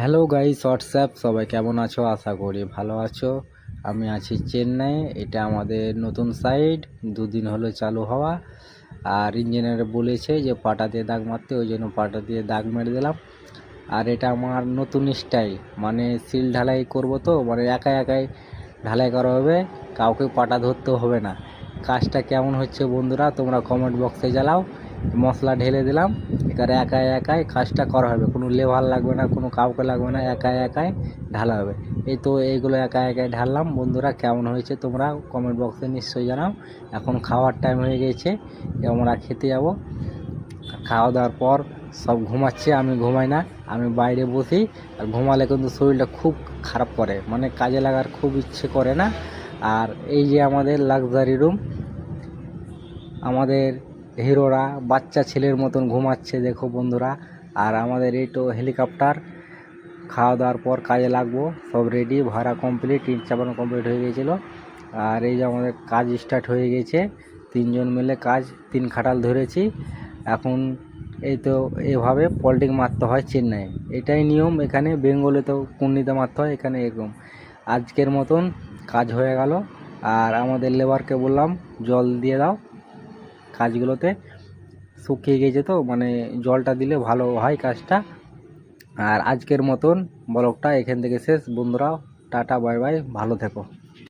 Hello guys WhatsApp, সবাই কেমন আছো? আশা করি ভালো আছো। আমি আছি চেন্নাই। এটা আমাদের নতুন সাইট, দুদিন হলো চালু হওয়া। আর ইঞ্জিনিয়ার বলেছে যে পাটা দিয়ে দাগ মারতে, ওই জন্য পাটা দিয়ে দাগ মেরে দিলাম। আর এটা আমার নতুন স্টাইল, মানে সিল ঢালাই করব তো, মানে একাই একাই ঢালাই করা হবে, কাউকে পাটা ধরতে হবে না। কাজটা কেমন হচ্ছে বন্ধুরা তোমরা কমেন্ট বক্সে জানাও। মশলা ঢেলে দিলাম, এবারে একাই একাই কাজটা করা হবে, কোনো লেবার লাগবে না, কোনো কাউকে লাগবে না, একাই একাই ঢালা হবে। এই তো এইগুলো একাই একাই ঢাললাম। বন্ধুরা কেমন হয়েছে তোমরা কমেন্ট বক্সে নিশ্চয়ই জানাও। এখন খাওয়ার টাইম হয়ে গেছে, আমরা খেতে যাব। খাওয়া দাওয়ার পর সব ঘুমাচ্ছে, আমি ঘুমাই না, আমি বাইরে বসি। আর ঘুমালে কিন্তু শরীরটা খুব খারাপ করে, মানে কাজে লাগার খুব ইচ্ছে করে না। আর এই যে আমাদের লাক্সারি রুম, আমাদের হিরোরা বাচ্চা ছেলের মতন ঘুমাচ্ছে দেখো বন্ধুরা। আর আমাদের এই তো হেলিকপ্টার, খাওয়া দাওয়ার পর কাজে লাগবো, সব রেডি, ভাড়া কমপ্লিট, ইট চাপানো কমপ্লিট হয়ে গিয়েছিলো। আর এই যে আমাদের কাজ স্টার্ট হয়ে গেছে, তিনজন মিলে কাজ, 3 খাটাল ধরেছি। এখন এই তো এভাবে পল্টিং মারতে হয় চেন্নাই, এটাই নিয়ম। এখানে বেঙ্গলে তো কুন্নিতে মারতে হয়, এখানে এরকম। আজকের মতন কাজ হয়ে গেল। আর আমাদের লেবারকে বললাম জল দিয়ে দাও, কাজগুলোতে শুকিয়ে গেছে তো, মানে জলটা দিলে ভালো হয় কাজটা। আর আজকের মতন ব্লগটা এখান থেকে শেষ বন্ধুরা। টাটা বাই বাই, ভালো থেকো।